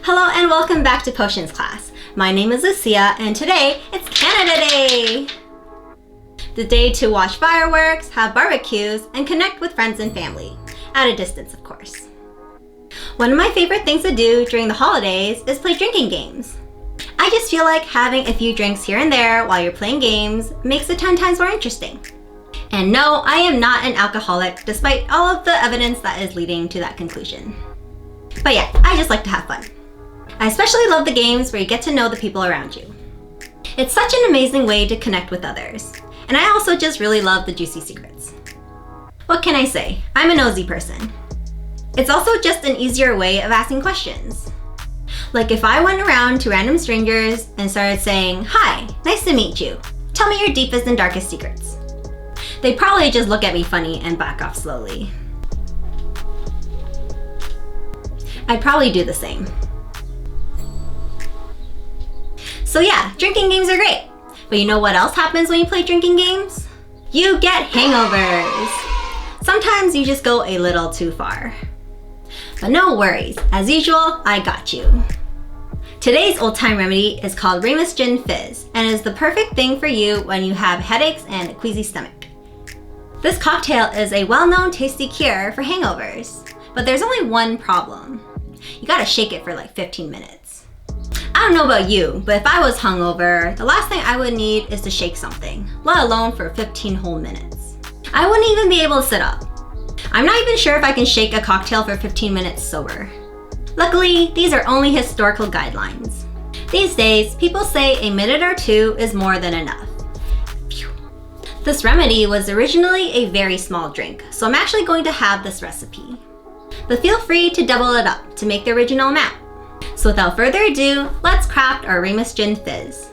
Hello and welcome back to Potions class. My name is Lucia and today it's Canada Day! The day to watch fireworks, have barbecues, and connect with friends and family. At a distance, of course. One of my favorite things to do during the holidays is play drinking games. I just feel like having a few drinks here and there while you're playing games makes it 10 times more interesting. And no, I am not an alcoholic despite all of the evidence that is leading to that conclusion. But yeah, I just like to have fun. I especially love the games where you get to know the people around you. It's such an amazing way to connect with others. And I also just really love the juicy secrets. What can I say? I'm a nosy person. It's also just an easier way of asking questions. Like if I went around to random strangers and started saying, "Hi, nice to meet you. Tell me your deepest and darkest secrets." They'd probably just look at me funny and back off slowly. I'd probably do the same. So yeah, drinking games are great. But you know what else happens when you play drinking games? You get hangovers. Sometimes you just go a little too far. But no worries, as usual, I got you. Today's old time remedy is called Ramons Gin Fizz and is the perfect thing for you when you have headaches and a queasy stomach. This cocktail is a well-known tasty cure for hangovers, but there's only one problem. You gotta shake it for like 15 minutes. I don't know about you, but if I was hungover, the last thing I would need is to shake something, let alone for 15 whole minutes. I wouldn't even be able to sit up. I'm not even sure if I can shake a cocktail for 15 minutes sober. Luckily, these are only historical guidelines. These days, people say a minute or two is more than enough. Phew. This remedy was originally a very small drink, so I'm actually going to have this recipe. But feel free to double it up to make the original amount. So without further ado, let's craft our Ramons Gin Fizz.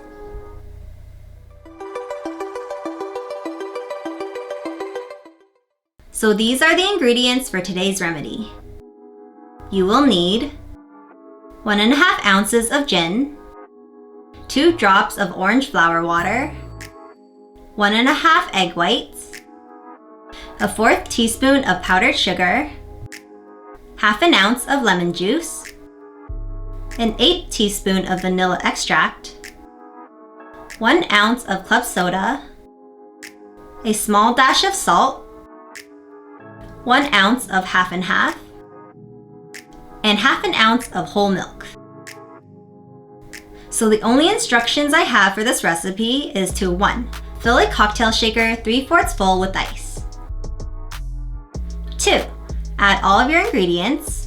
So these are the ingredients for today's remedy. You will need 1.5 ounces of gin, 2 drops of orange flower water, 1.5 egg whites, a 1/4 teaspoon of powdered sugar, 1/2 ounce of lemon juice, an 1/8 teaspoon of vanilla extract, 1 ounce of club soda, a small dash of salt, 1 ounce of half and half, and 1/2 ounce of whole milk. So the only instructions I have for this recipe is to 1. Fill a cocktail shaker 3/4 full with ice. 2. Add all of your ingredients.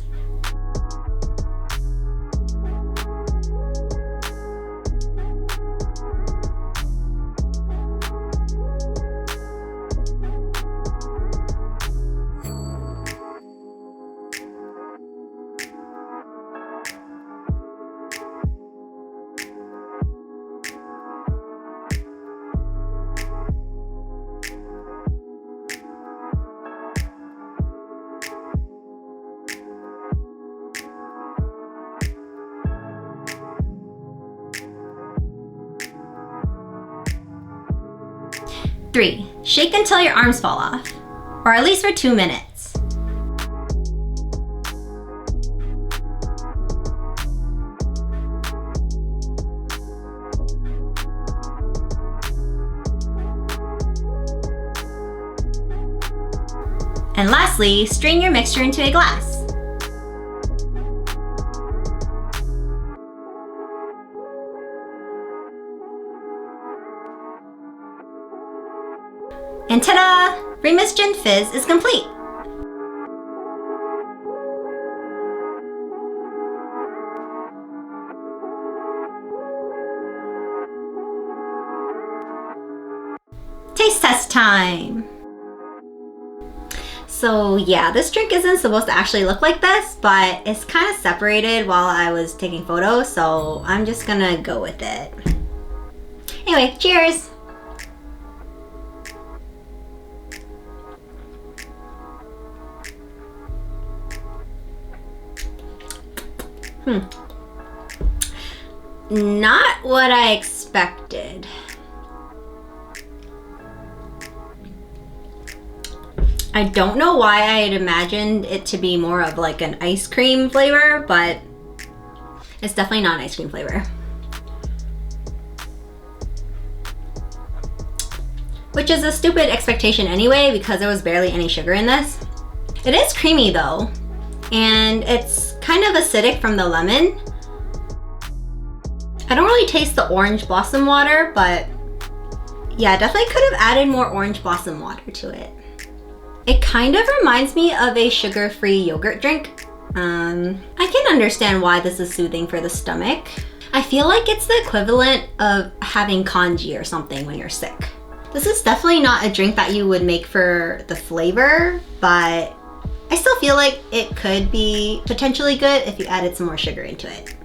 3. Shake until your arms fall off, or at least for 2 minutes. And lastly, strain your mixture into a glass. And ta-da! Ramons Gin Fizz is complete! Taste test time! So yeah, this drink isn't supposed to actually look like this, but it's kind of separated while I was taking photos, so I'm just gonna go with it. Anyway, cheers! Not what I expected. I don't know why I had imagined it to be more of like an ice cream flavor, but It's definitely not an ice cream flavor. Which is a stupid expectation anyway, because there was barely any sugar in this. It is creamy though, and it's kind of acidic from the lemon. I don't really taste the orange blossom water, but yeah, definitely could have added more orange blossom water to it. It kind of reminds me of a sugar-free yogurt drink. I can understand why this is soothing for the stomach. I feel like it's the equivalent of having congee or something when you're sick. This is definitely not a drink that you would make for the flavor, but I still feel like it could be potentially good if you added some more sugar into it.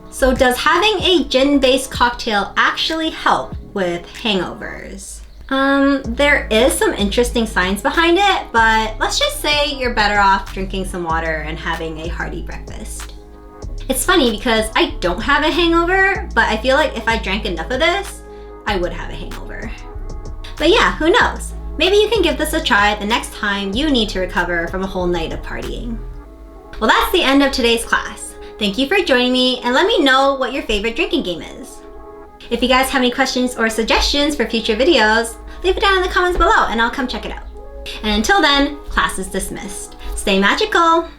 So does having a gin-based cocktail actually help with hangovers? There is some interesting science behind it, but let's just say you're better off drinking some water and having a hearty breakfast. It's funny because I don't have a hangover, but I feel like if I drank enough of this, I would have a hangover. But yeah, who knows? Maybe you can give this a try the next time you need to recover from a whole night of partying. Well, that's the end of today's class. Thank you for joining me, and let me know what your favorite drinking game is. If you guys have any questions or suggestions for future videos, leave it down in the comments below and I'll come check it out. And until then, class is dismissed. Stay magical!